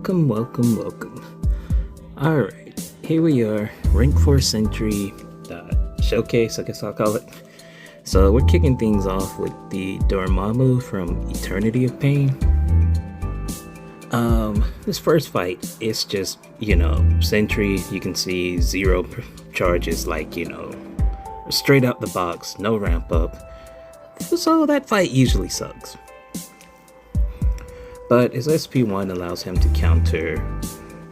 Welcome. Alright, here we are, rank 4 Sentry showcase, I guess I'll call it. So we're kicking things off with the Dormamu from Eternity of Pain. This first fight, it's just, Sentry, you can see 0 charges, straight out the box, no ramp up. So that fight usually sucks. But his SP1 allows him to counter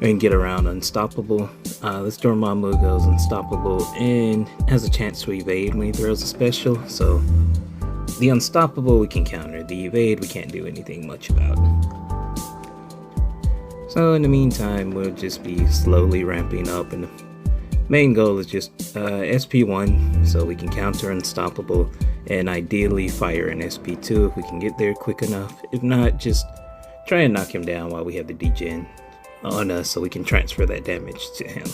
and get around Unstoppable. This Dormamu goes Unstoppable and has a chance to evade when he throws a special. So the Unstoppable we can counter, the evade we can't do anything much about. So in the meantime, we'll just be slowly ramping up, and the main goal is just SP1 so we can counter Unstoppable and ideally fire an SP2 if we can get there quick enough. If not, just try and knock him down while we have the degen on us so we can transfer that damage to him.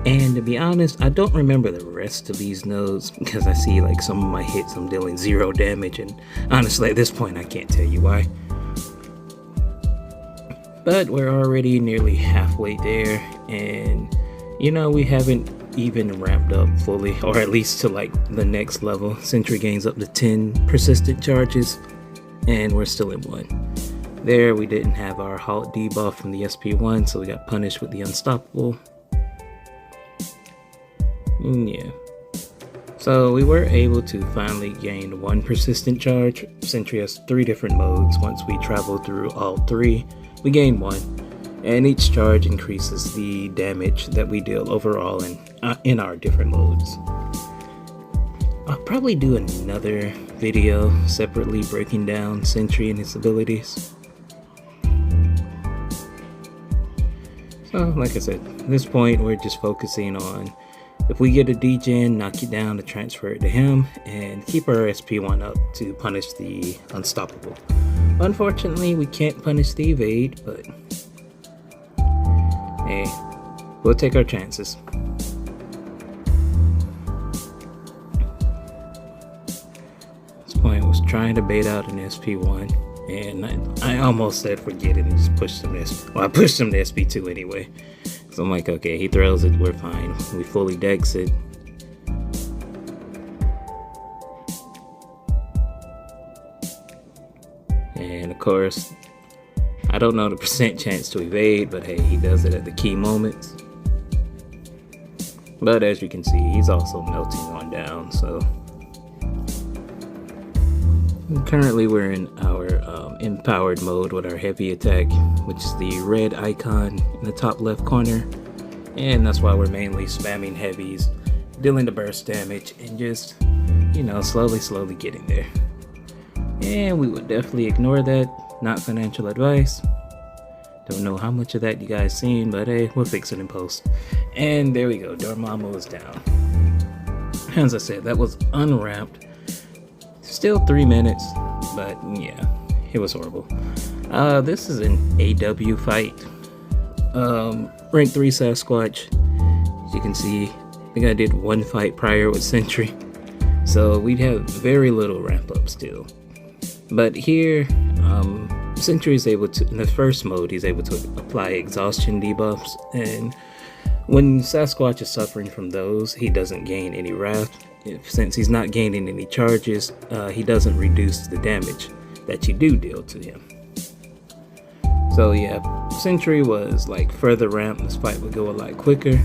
And to be honest, I don't remember the rest of these nodes because I see some of my hits I'm dealing 0 damage, and honestly at this point I can't tell you why. But we're already nearly halfway there, and we haven't even ramped up fully, or at least to the next level. Sentry gains up to 10 persistent charges, and we're still in 1. There we didn't have our halt debuff from the SP1, so we got punished with the Unstoppable. Yeah. So we were able to finally gain 1 persistent charge. Sentry has 3 different modes. Once we travel through all 3, we gain 1, and each charge increases the damage that we deal overall in our different modes. I'll probably do another video separately breaking down Sentry and his abilities. So like I said, at this point we're just focusing on if we get a degen, knock it down to transfer it to him, and keep our SP1 up to punish the Unstoppable. Unfortunately, we can't punish the evade, but hey, we'll take our chances. At this point, I was trying to bait out an SP1, and I almost said forget it and just pushed him to I pushed him to SP2 anyway. So I'm like, okay, he throws it, we're fine. We fully dex it. And of course, I don't know the percent chance to evade, but hey, he does it at the key moments. But as you can see, he's also melting on down, so. Currently we're in our empowered mode with our heavy attack, which is the red icon in the top left corner. And that's why we're mainly spamming heavies, dealing the burst damage, and just, slowly getting there. And we would definitely ignore that, not financial advice. Don't know how much of that you guys seen, but hey, we'll fix it in post. And there we go, Dormamu is down. As I said, that was unramped. Still 3 minutes, but yeah, it was horrible. This is an AW fight. Rank 3 Sasquatch. As you can see, I think I did 1 fight prior with Sentry. So we'd have very little ramp up still. But here, Sentry is able to, in the first mode, he's able to apply exhaustion debuffs, and when Sasquatch is suffering from those, he doesn't gain any wrath. Since he's not gaining any charges, he doesn't reduce the damage that you do deal to him. So yeah, Sentry was further ramp, this fight would go a lot quicker,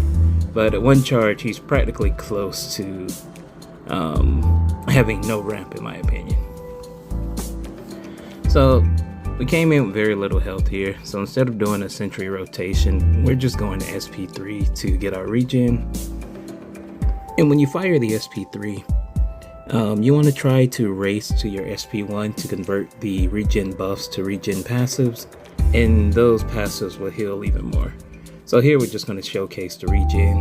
but at 1 charge, he's practically close to having no ramp in my opinion. So we came in with very little health here, so instead of doing a Sentry rotation, we're just going to SP3 to get our regen. And when you fire the SP3, you want to try to race to your SP1 to convert the regen buffs to regen passives, and those passives will heal even more. So here we're just going to showcase the regen.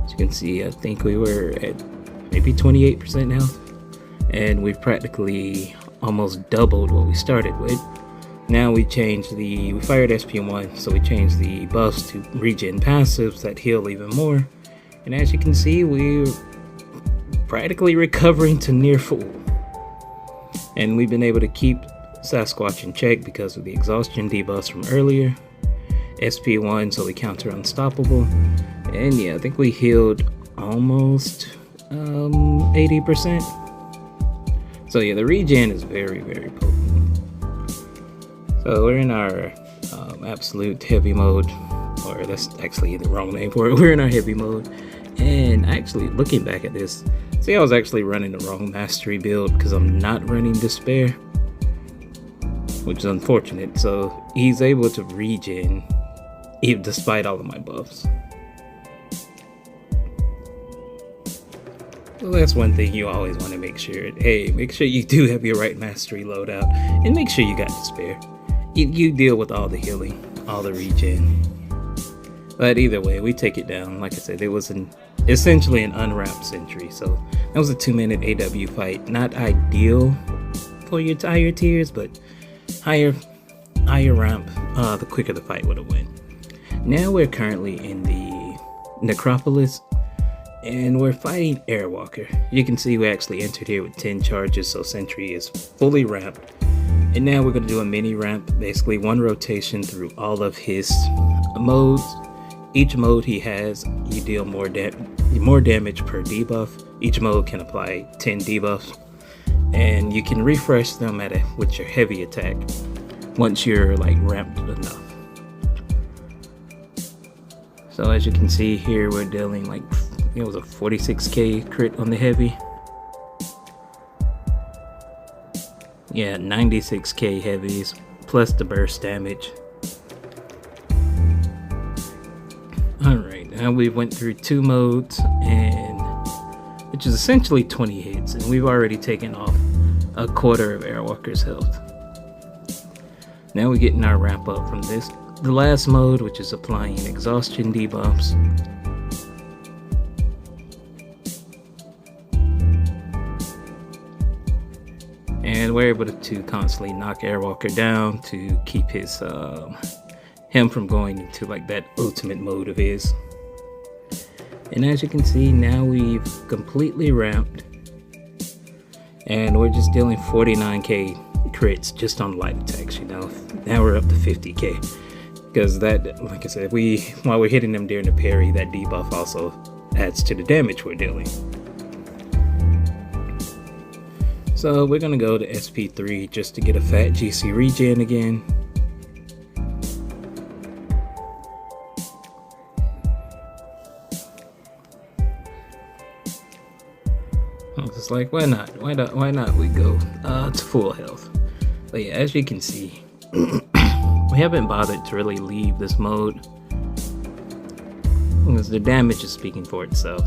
As you can see, I think we were at maybe 28% health, and we've practically almost doubled what we started with. Now we fired SP1, so we changed the buffs to regen passives that heal even more. And as you can see, we're practically recovering to near full. And we've been able to keep Sasquatch in check because of the exhaustion debuffs from earlier. SP1 so we counter unstoppable. And yeah, I think we healed almost 80%. So yeah, the regen is very, very potent. So we're in our absolute heavy mode, or that's actually the wrong name for it. We're in our heavy mode, and actually looking back at this, see, I was actually running the wrong mastery build because I'm not running despair, which is unfortunate. So he's able to regen even despite all of my buffs. Well, that's one thing you always want to make sure. Hey, make sure you do have your right mastery loadout, and make sure you got despair. You deal with all the healing, all the regen. But either way, we take it down. Like I said, it was essentially an unwrapped Sentry. So that was a 2-minute AW fight. Not ideal for your higher tiers, but higher ramp, the quicker the fight would have went. Now we're currently in the Necropolis, and we're fighting Airwalker. You can see we actually entered here with 10 charges, so Sentry is fully ramped. And now we're going to do a mini ramp, basically one rotation through all of his modes. Each mode he has, you deal more damage per debuff. Each mode can apply 10 debuffs, and you can refresh them with your heavy attack once you're like ramped enough. So as you can see here, we're dealing like, it was a 46k crit on the heavy. Yeah, 96k heavies plus the burst damage. Alright, now we went through 2 modes, and which is essentially 20 hits, and we've already taken off a quarter of Airwalker's health. Now we're getting our wrap up from the last mode, which is applying exhaustion debuffs. And we're able to constantly knock Airwalker down to keep his him from going into like that ultimate mode of his. And as you can see, now we've completely ramped, and we're just dealing 49k crits just on light attacks. You know, now we're up to 50k because that, like I said, while we're hitting them during the parry, that debuff also adds to the damage we're dealing. So we're gonna go to SP3 just to get a fat GC regen again. I was just like, why not we go to full health. But yeah, as you can see, we haven't bothered to really leave this mode because the damage is speaking for itself.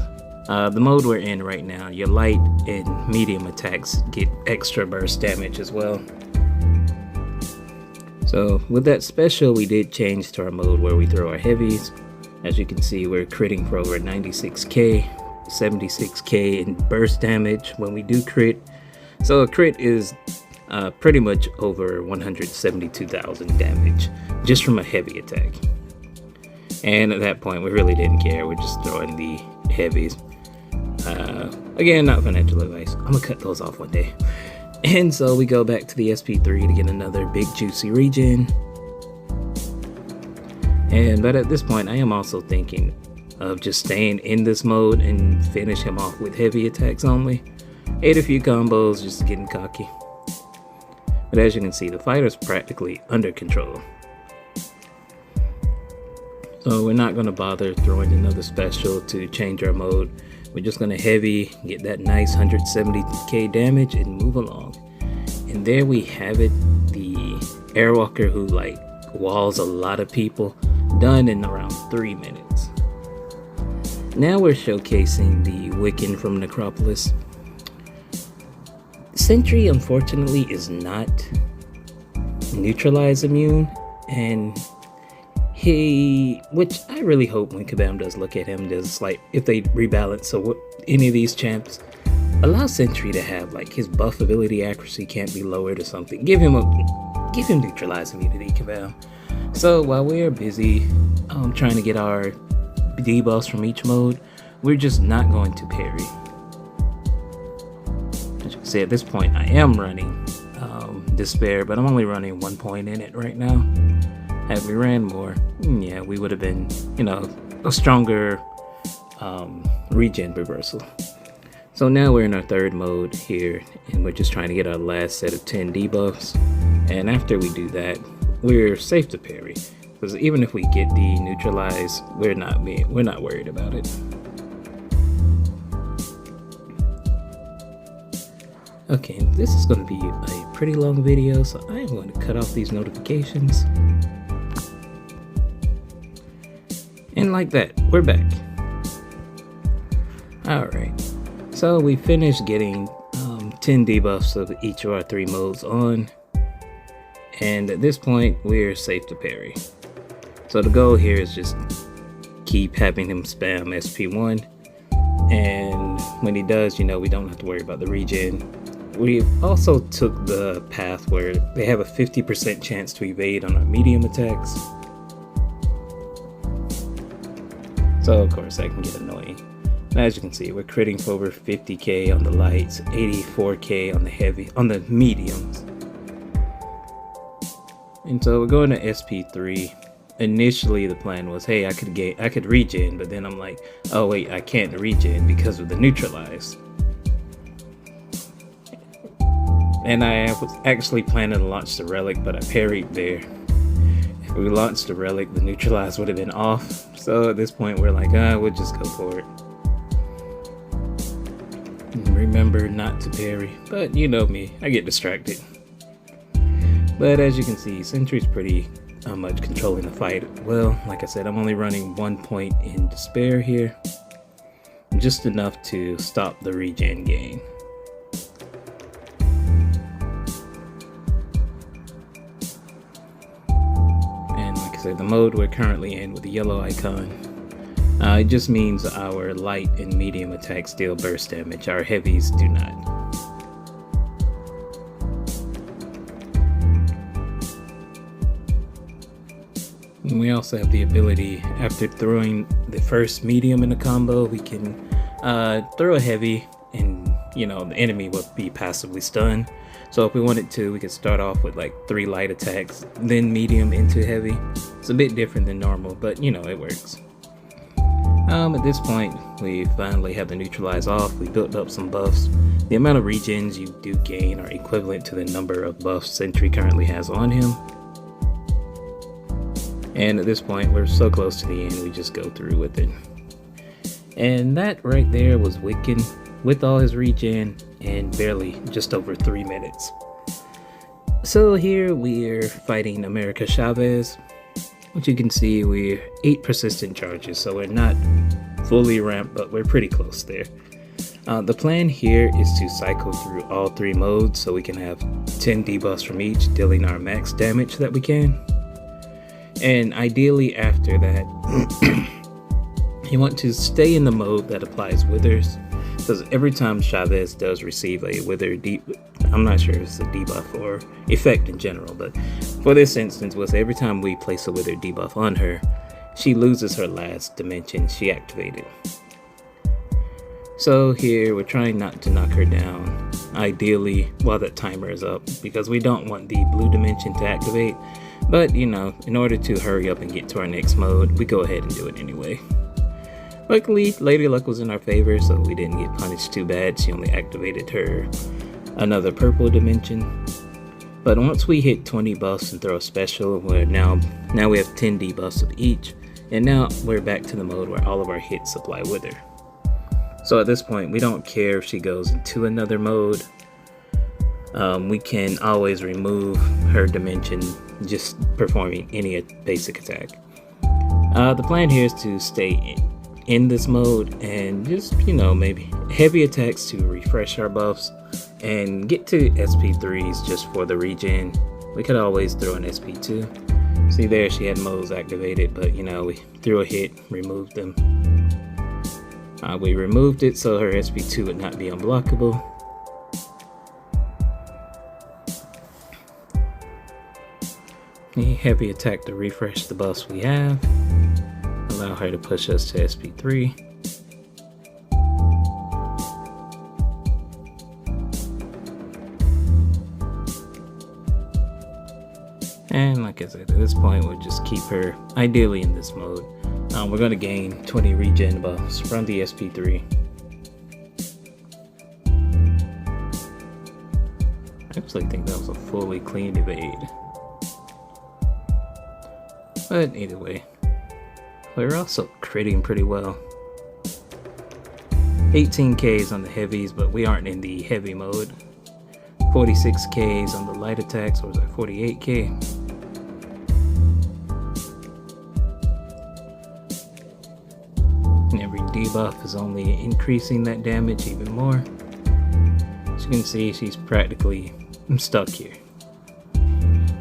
The mode we're in right now, your light and medium attacks get extra burst damage as well. So with that special, we did change to our mode where we throw our heavies. As you can see, we're critting for over 96k, 76k in burst damage when we do crit. So a crit is pretty much over 172,000 damage just from a heavy attack. And at that point, we really didn't care. We're just throwing the heavies. Again, not financial advice. I'm gonna cut those off one day. And so we go back to the SP3 to get another big juicy regen. But at this point, I am also thinking of just staying in this mode and finish him off with heavy attacks only. Ate a few combos, just getting cocky. But as you can see, the fighter's practically under control. So we're not going to bother throwing another special to change our mode. We're just going to heavy, get that nice 170k damage and move along. And there we have it, the Airwalker who like walls a lot of people, done in around 3 minutes. Now we're showcasing the Wiccan from Necropolis. Sentry unfortunately is not neutralize immune, and which I really hope when Kabam does look at him, does like if they rebalance, so what any of these champs allow Sentry to have like his buff ability accuracy can't be lowered or something. Give him neutralize immunity, Kabam. So while we are busy trying to get our debuffs from each mode, we're just not going to parry. As you can see, at this point I am running despair, but I'm only running 1 point in it right now. Had we ran more, yeah, we would have been, you know, a stronger regen reversal. So now we're in our third mode here, and we're just trying to get our last set of 10 debuffs. And after we do that, we're safe to parry, because even if we get neutralized, we're not worried about it. Okay, this is going to be a pretty long video, so I am going to cut off these notifications. And like that, we're back. Alright, so we finished getting 10 debuffs of each of our 3 modes on. And at this point, we're safe to parry. So the goal here is just keep having him spam SP1. And when he does, you know, we don't have to worry about the regen. We also took the path where they have a 50% chance to evade on our medium attacks. So of course that can get annoying. And as you can see, we're critting for over 50k on the lights, 84k on the mediums. And so we're going to SP3. Initially the plan was, hey, I could regen, but then I'm like, oh wait, I can't regen because of the neutralize. And I was actually planning to launch the relic, but I parried there. If we launched the relic, the neutralize would have been off. So at this point, we're like, we'll just go for it. And remember not to parry, but you know me, I get distracted. But as you can see, Sentry's pretty much controlling the fight. Well, like I said, I'm only running 1 point in despair here. Just enough to stop the regen gain. The mode we're currently in with the yellow icon, it just means our light and medium attacks deal burst damage. Our heavies do not. And we also have the ability, after throwing the first medium in a combo, we can throw a heavy and, you know, the enemy will be passively stunned. So if we wanted to, we could start off with like 3 light attacks, then medium into heavy. It's a bit different than normal, but you know, it works. At this point, we finally have the neutralize off. We built up some buffs. The amount of regens you do gain are equivalent to the number of buffs Sentry currently has on him. And at this point, we're so close to the end, we just go through with it. And that right there was Wiccan with all his regen and barely just over 3 minutes. So here we're fighting America Chavez. What you can see, we're 8 persistent charges, so we're not fully ramped, but we're pretty close there. The plan here is to cycle through all 3 modes so we can have 10 debuffs from each, dealing our max damage that we can. And ideally after that, you want to stay in the mode that applies withers, because every time Chavez does receive a wither I'm not sure if it's a debuff or effect in general, but for this instance was every time we place a wither debuff on her, she loses her last dimension she activated. So here we're trying not to knock her down, ideally while that timer is up, because we don't want the blue dimension to activate. But you know, in order to hurry up and get to our next mode, we go ahead and do it anyway. Luckily, Lady Luck was in our favor, so we didn't get punished too bad. She only activated her another purple dimension. But once we hit 20 buffs and throw a special, where now we have 10 debuffs of each, and now we're back to the mode where all of our hits apply wither. So at this point, we don't care if she goes into another mode. We can always remove her dimension just performing any basic attack. The plan here is to stay in this mode and just, you know, maybe heavy attacks to refresh our buffs and get to SP3s just for the regen. We could always throw an SP2. See there, she had modes activated, but you know, we threw a hit, removed them. We removed it so her SP2 would not be unblockable. A heavy attack to refresh the buffs we have. Allow her to push us to SP3. And like I said, at this point we'll just keep her ideally in this mode. We're going to gain 20 regen buffs from the SP3. I actually think that was a fully clean evade. But either way, we're also critting pretty well. 18Ks on the heavies, but we aren't in the heavy mode. 46Ks on the light attacks, or was that 48K? And every debuff is only increasing that damage even more. As you can see, she's practically stuck here.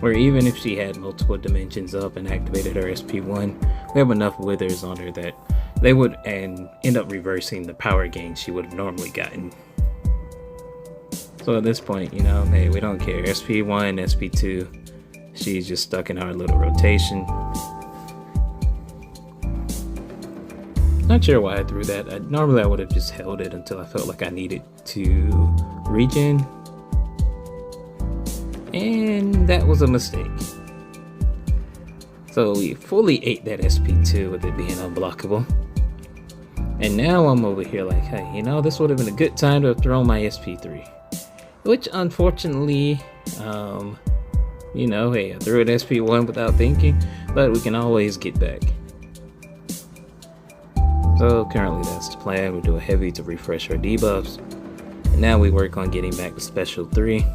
Where even if she had multiple dimensions up and activated her SP1, we have enough withers on her that they would end up reversing the power gain she would have normally gotten. So at this point, you know, hey, we don't care. SP1, SP2, she's just stuck in our little rotation. Not sure why I threw that. Normally I would have just held it until I felt like I needed to regen. And that was a mistake. So we fully ate that SP2 with it being unblockable. And now I'm over here like, hey, you know, this would have been a good time to have thrown my SP3. Which unfortunately, you know, hey, I threw an SP1 without thinking, but we can always get back. So currently that's the plan. We do a heavy to refresh our debuffs. And now we work on getting back to special 3.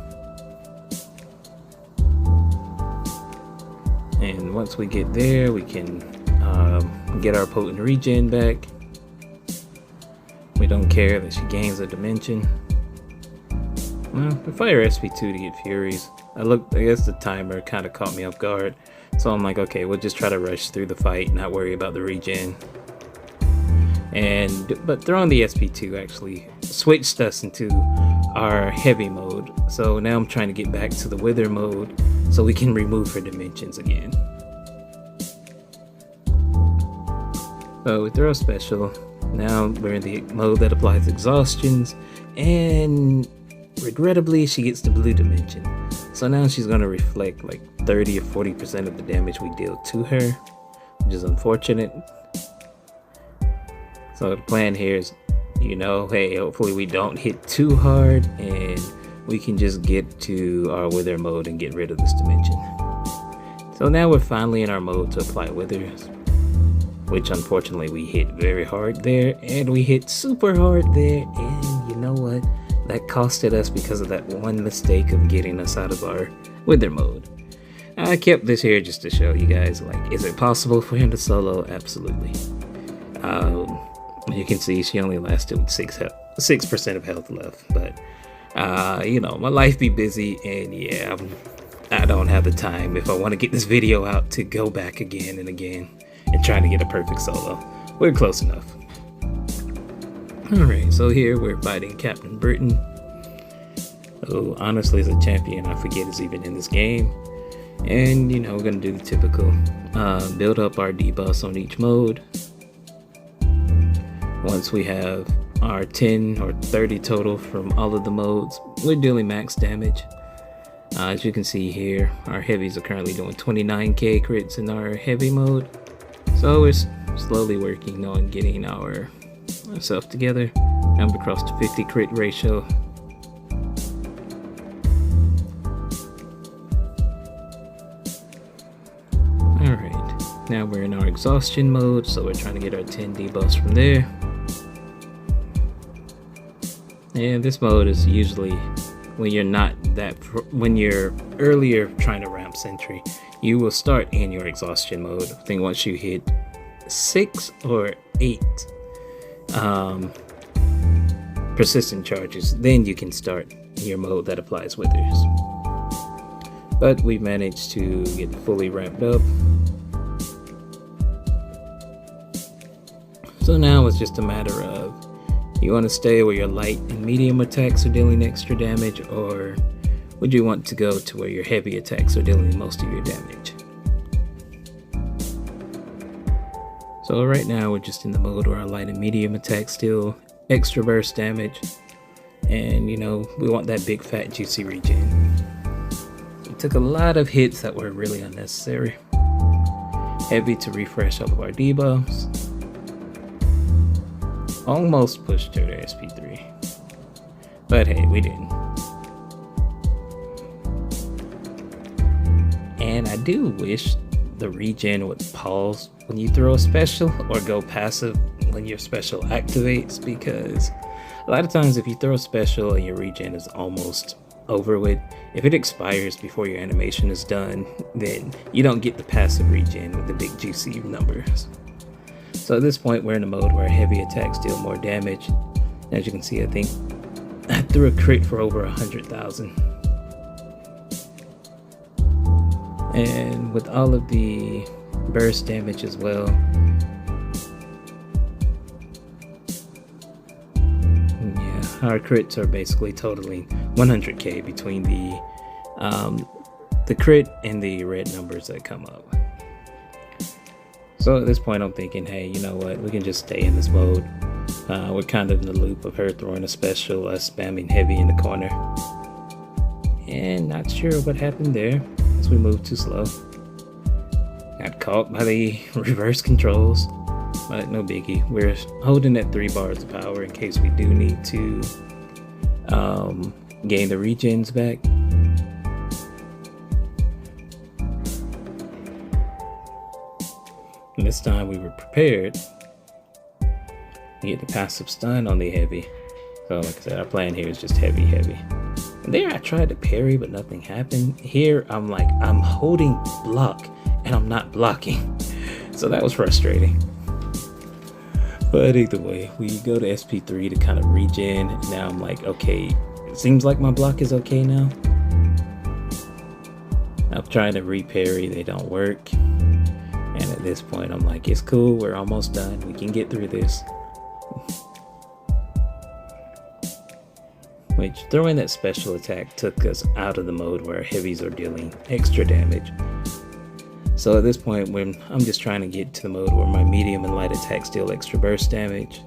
And once we get there, we can get our potent regen back. We don't care that she gains a dimension. Well, we fire SP2 to get Furies. I guess the timer kind of caught me off guard. So I'm like, okay, we'll just try to rush through the fight, not worry about the regen. But throwing the SP2 actually switched us into our heavy mode. So now I'm trying to get back to the wither mode so we can remove her dimensions again. So we throw a special. Now we're in the mode that applies exhaustions, and regrettably she gets the blue dimension. So now she's going to reflect like 30 or 40% of the damage we deal to her, which is unfortunate. So the plan here is, you know, hey, hopefully we don't hit too hard and we can just get to our wither mode and get rid of this dimension. So now we're finally in our mode to apply withers, which unfortunately we hit very hard there, and we hit super hard there, and you know what? That costed us because of that one mistake of getting us out of our wither mode. I kept this here just to show you guys, like, is it possible for him to solo? Absolutely. You can see she only lasted with 6% of health left, but you know, my life be busy, and yeah, I don't have the time if I want to get this video out to go back again and again and trying to get a perfect solo. We're close enough. Alright, so here we're fighting Captain Britain, who honestly is a champion I forget is even in this game. And you know, we're gonna do the typical build up our debuffs on each mode. Once we have our 10 or 30 total from all of the modes, we're dealing max damage. As you can see here, our heavies are currently doing 29k crits in our heavy mode. So we're slowly working on getting ourselves together. Now we've crossed the 50 crit ratio. Alright, now we're in our exhaustion mode, so we're trying to get our 10 debuffs from there. And this mode is usually when you're earlier trying to ramp Sentry, you will start in your exhaustion mode. I think once you hit 6 or 8 persistent charges, then you can start your mode that applies withers. But we managed to get fully ramped up. So now it's just a matter of, you want to stay where your light and medium attacks are dealing extra damage, or would you want to go to where your heavy attacks are dealing most of your damage? So right now we're just in the mode where our light and medium attacks deal extra burst damage, and you know, we want that big fat juicy regen. took a lot of hits that were really unnecessary. Heavy to refresh all of our debuffs. Almost pushed her to SP3. But hey, we didn't. And I do wish the regen would pause when you throw a special or go passive when your special activates, because a lot of times if you throw a special and your regen is almost over with, if it expires before your animation is done, then you don't get the passive regen with the big juicy numbers. So at this point we're in a mode where heavy attacks deal more damage. As you can see, I think I threw a crit for over 100,000. And with all of the burst damage as well, yeah, our crits are basically totaling 100k between the crit and the red numbers that come up. So at this point I'm thinking, hey, you know what, we can just stay in this mode. We're kind of in the loop of her throwing a special, us spamming heavy in the corner. And not sure what happened there, as we moved too slow. Got caught by the reverse controls, but no biggie. We're holding at 3 bars of power in case we do need to gain the regens back. And this time we were prepared to get the passive stun on the heavy. So like I said, our plan here is just heavy. And there I tried to parry, but nothing happened. Here I'm like, I'm holding block and I'm not blocking. So that was frustrating. But either way, we go to SP3 to kind of regen. Now I'm like, okay, it seems like my block is okay now. I'm trying to re-parry, they don't work. And at this point I'm like, it's cool, we're almost done, we can get through this. Which, throwing that special attack took us out of the mode where heavies are dealing extra damage. So at this point, when I'm just trying to get to the mode where my medium and light attacks deal extra burst damage.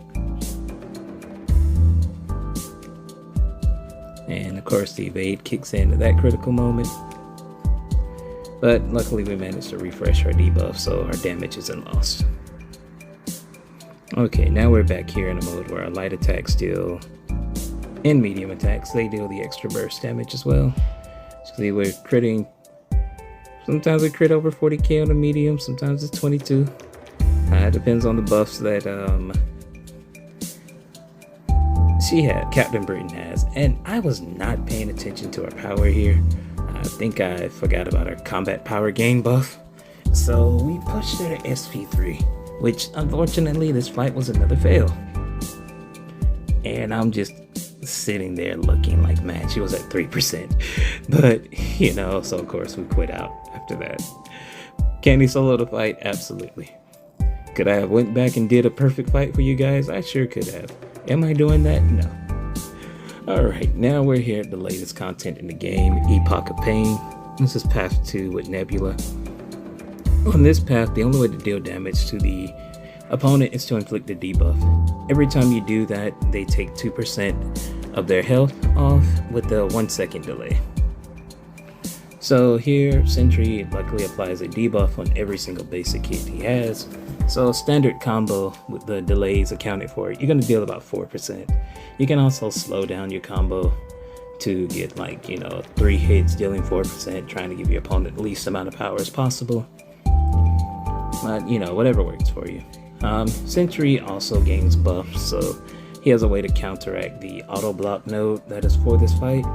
And of course the evade kicks in at that critical moment. But luckily we managed to refresh our debuff, so our damage isn't lost. Okay, now we're back here in a mode where our light attacks deal, and medium attacks, they deal the extra burst damage as well. So see, we're critting, sometimes we crit over 40k on the medium, sometimes it's 22. It depends on the buffs that Captain Britain has. And I was not paying attention to our power here. I think I forgot about our combat power gain buff. So we pushed her to SP3, which unfortunately this fight was another fail. And I'm just sitting there looking like, man, she was at 3%. But, you know, so of course we quit out after that. Can he solo the fight? Absolutely. Could I have went back and did a perfect fight for you guys? I sure could have. Am I doing that? No. Alright, now we're here at the latest content in the game, Epoch of Pain. This is path 2 with Nebula. On this path, the only way to deal damage to the opponent is to inflict a debuff. Every time you do that, they take 2% of their health off with a 1-second delay. So here, Sentry luckily applies a debuff on every single basic hit he has. So standard combo with the delays accounted for, you're going to deal about 4%. You can also slow down your combo to get, like, you know, 3 hits dealing 4%, trying to give your opponent the least amount of power as possible. But, you know, whatever works for you. Sentry also gains buffs, so he has a way to counteract the auto block node that is for this fight.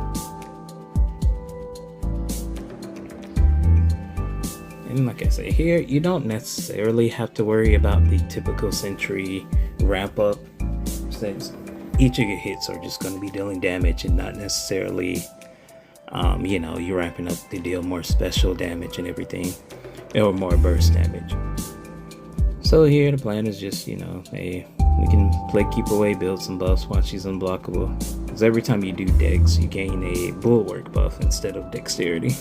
And like I say, here you don't necessarily have to worry about the typical Sentry ramp up, since each of your hits are just going to be dealing damage and not necessarily, you know, you're ramping up to deal more special damage and everything, or more burst damage. So here the plan is just, you know, hey, we can play keep away, build some buffs while she's unblockable. Because every time you do dex, you gain a bulwark buff instead of dexterity.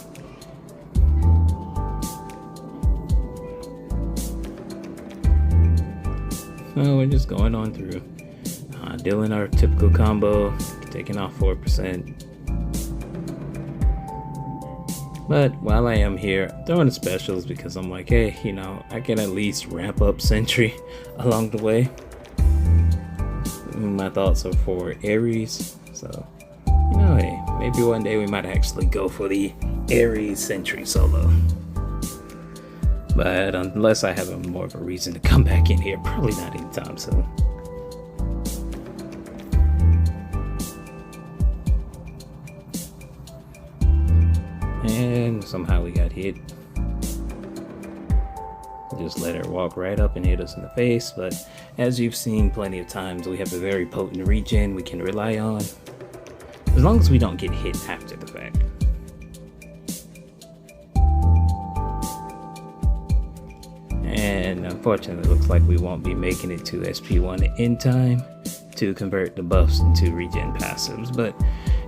So we're just going on through, dealing our typical combo, taking off 4%. But while I am here, I'm throwing the specials because I'm like, hey, you know, I can at least ramp up Sentry along the way. My thoughts are for Ares, so, you know, hey, maybe one day we might actually go for the Ares Sentry solo. But unless I have more of a reason to come back in here, probably not anytime soon. And somehow we got hit. Just let her walk right up and hit us in the face, but as you've seen plenty of times, we have a very potent regen we can rely on, as long as we don't get hit after the fact. And unfortunately, it looks like we won't be making it to SP1 in time to convert the buffs into regen passives, but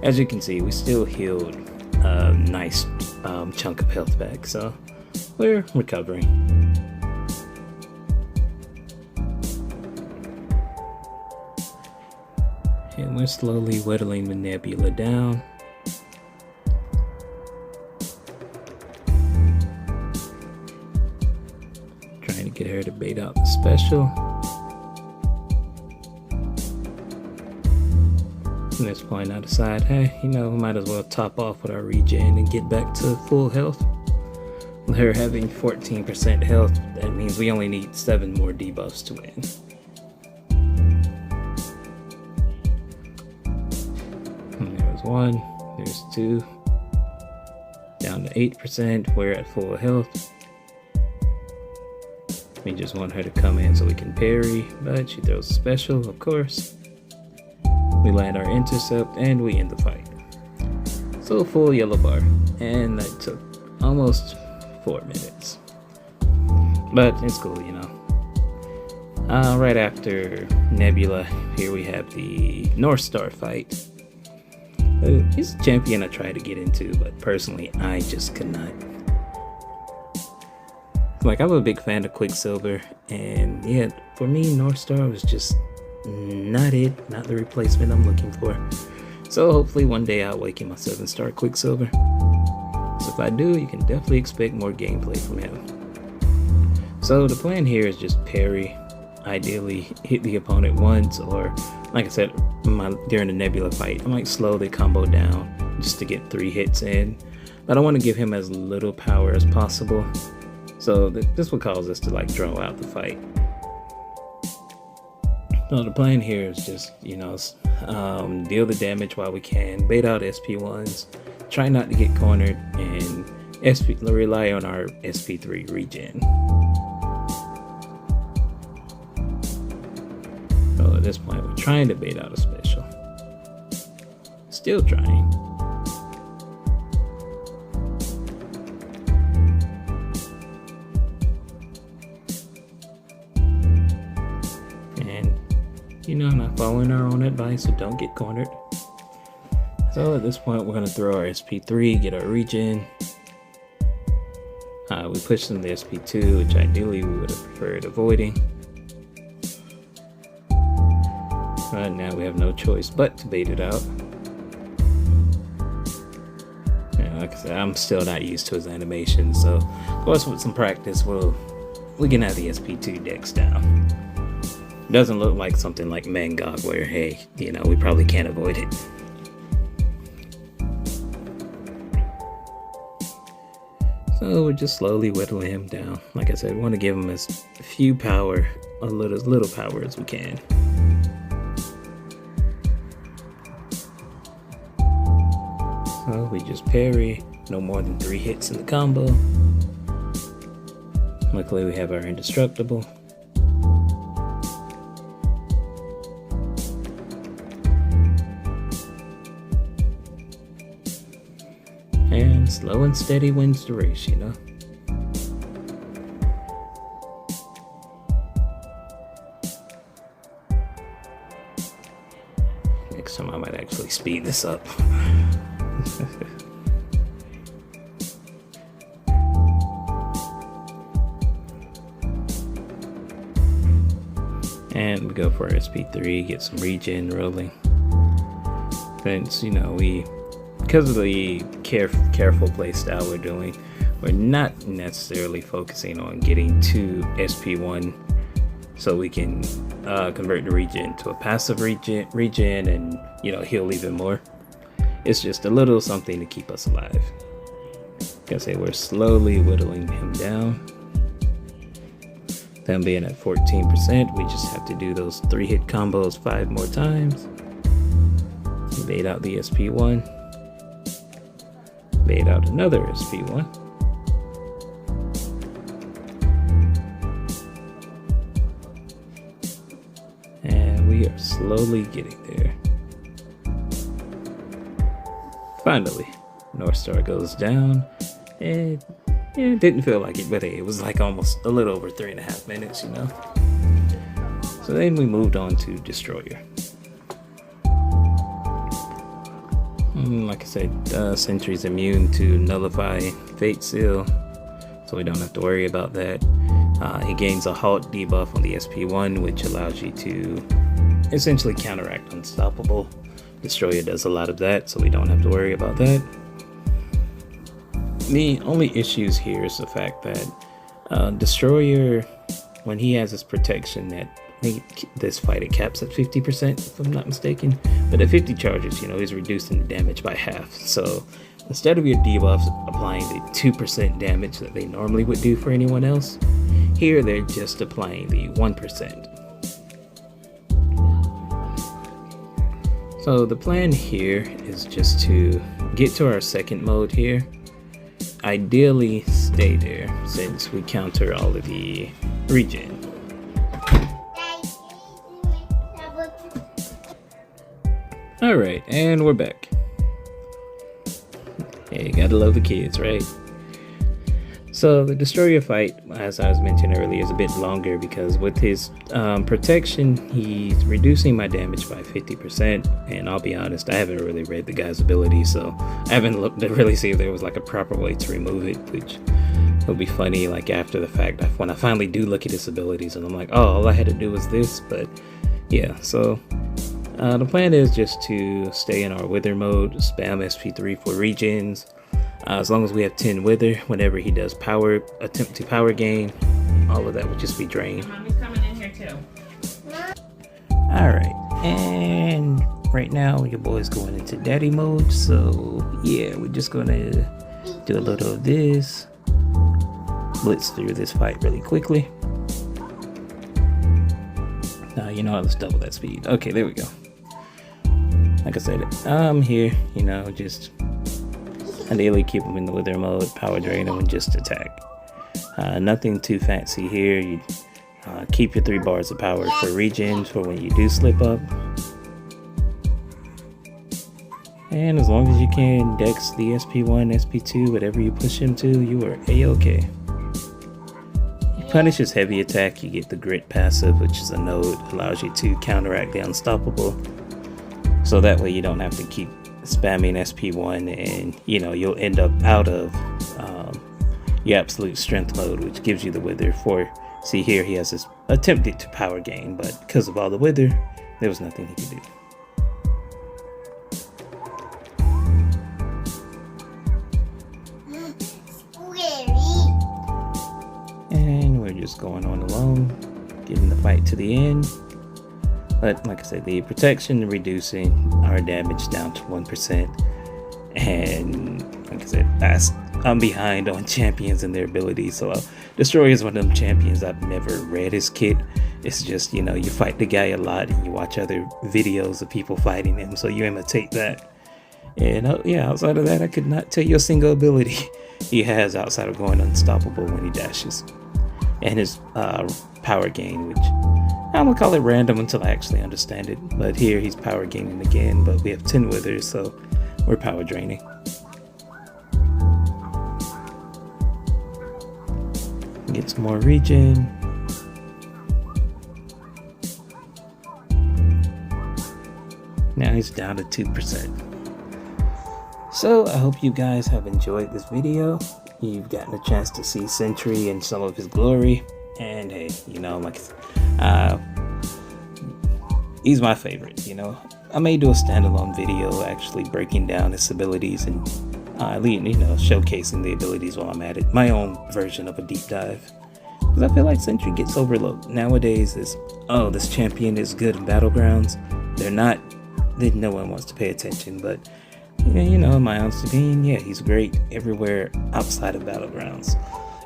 as you can see, we still healed a nice chunk of health back, so we're recovering. And we're slowly whittling the Nebula down. Trying to get her to bait out the special. At this point I decide, hey, you know, we might as well top off with our regen and get back to full health. With her having 14% health, that means we only need 7 more debuffs to win. There's 1, there's 2, down to 8%, we're at full health. We just want her to come in so we can parry, but she throws a special, of course. We land our intercept and we end the fight. So full yellow bar, and that took almost 4 minutes. But it's cool, you know. Right after Nebula, here we have the Northstar fight. He's a champion I tried to get into, but personally, I just could not. Like, I'm a big fan of Quicksilver, and yeah, for me, Northstar was just not it, not the replacement I'm looking for. So hopefully one day I'll awaken my 7-star Quicksilver. So if I do, you can definitely expect more gameplay from him. So the plan here is just parry, ideally hit the opponent once, or like I said, during the Nebula fight, I might slow the combo down just to get 3 hits in. But I want to give him as little power as possible. So this will cause us to like draw out the fight. So the plan here is just, you know, deal the damage while we can, bait out SP1s, try not to get cornered, and rely on our SP3 regen. So at this point, we're trying to bait out a special. Still trying. And, you know, not following our own advice, so don't get cornered. So at this point, we're going to throw our SP3, get our regen. We pushed in the SP2, which ideally we would have preferred avoiding. Right now we have no choice but to bait it out. And like I said, I'm still not used to his animation, so of course with some practice we can have the SP2 decks down. It doesn't look like something like Mangog where, hey, you know, we probably can't avoid it. So we're just slowly whittling him down. Like I said, we want to give him as few power, little power as we can. So we just parry, no more than 3 hits in the combo. Luckily we have our indestructible. And slow and steady wins the race, you know. Next time I might actually speed this up. And we go for our SP3, get some regen rolling. Since, you know, because of the careful playstyle we're doing. We're not necessarily focusing on getting to SP1 so we can convert the regen to a passive regen and, you know, heal even more. It's just a little something to keep us alive. Like I say, we're slowly whittling him down. Them being at 14%, we just have to do those 3-hit combos 5 more times. Bait out the SP1. Bait out another SP1. And we are slowly getting there. Finally, Northstar goes down. And it didn't feel like it, but it was like almost a little over 3.5 minutes, you know. So then we moved on to Destroyer. Like I said, Sentry's immune to Nullify Fate Seal, so we don't have to worry about that. He gains a halt debuff on the SP1, which allows you to essentially counteract Unstoppable. Destroyer does a lot of that, so we don't have to worry about that. The only issues here is the fact that Destroyer, when he has his protection, that this fight it caps at 50% if I'm not mistaken, but at 50 charges, you know, he's reducing the damage by half. So instead of your debuffs applying the 2% damage that they normally would do for anyone else, here they're just applying the 1%. So the plan here is just to get to our second mode here. Ideally stay there since we counter all of the regen. Alright, and we're back. Hey, gotta love the kids, right? So the Destroyer fight, as I was mentioning earlier, is a bit longer because with his protection, he's reducing my damage by 50%. And I'll be honest, I haven't really read the guy's ability, so I haven't looked to really see if there was like a proper way to remove it, which will be funny like after the fact when I finally do look at his abilities and I'm like, oh, all I had to do was this. But yeah, so the plan is just to stay in our Wither mode, spam SP3 for regens. As long as we have 10 Wither, whenever he does attempt to power gain, all of that would just be drained. Mommy's coming in here too. Alright, and right now your boy's going into daddy mode, so yeah, we're just gonna do a little of this, blitz through this fight really quickly. You know what, let's double that speed. Okay, there we go. Like I said, I'm here, you know, just ideally keep them in the Wither mode, power drain them, and just attack. Nothing too fancy here. You keep your 3 bars of power for regens for when you do slip up. And as long as you can dex the SP1, SP2, whatever you push him to, you are a-okay. You punish his heavy attack, you get the grit passive, which is a node, allows you to counteract the Unstoppable. So that way you don't have to keep spamming SP1 and, you know, you'll end up out of your absolute strength mode, which gives you the Wither for, see here he has this attempted to power gain, but because of all the Wither, there was nothing he could do. And we're just going on alone, getting the fight to the end. But like I said, the protection reducing our damage down to 1%. And like I said, I'm behind on champions and their abilities. So Destroyer is one of them champions I've never read his kit. It's just, you know, you fight the guy a lot and you watch other videos of people fighting him, so you imitate that. And yeah, outside of that, I could not tell you a single ability he has outside of going unstoppable when he dashes. And his power gain, which I'm gonna call it random until I actually understand it. But here he's power gaining again, but we have 10 Withers, so we're power draining. Get some more regen. Now he's down to 2%. So I hope you guys have enjoyed this video. You've gotten a chance to see Sentry and some of his glory. And hey, you know, like, he's my favorite, you know. I may do a standalone video actually breaking down his abilities and At least, showcasing the abilities while I'm at it. My own version of a deep dive. Because I feel like Sentry gets overlooked. Nowadays, this champion is good in Battlegrounds. No one wants to pay attention, but, in my honest opinion, yeah, he's great everywhere outside of Battlegrounds.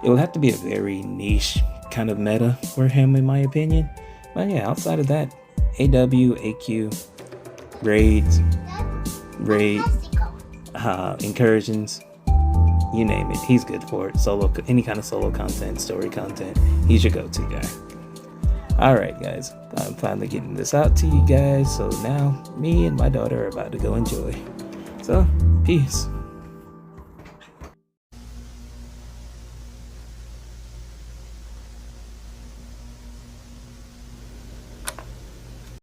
It will have to be a very niche kind of meta for him, in my opinion. But yeah, outside of that, AW, AQ, raids, incursions, you name it, he's good for it. Any kind of solo content, story content, he's your go-to guy. Alright guys, I'm finally getting this out to you guys, so now me and my daughter are about to go enjoy. So, peace.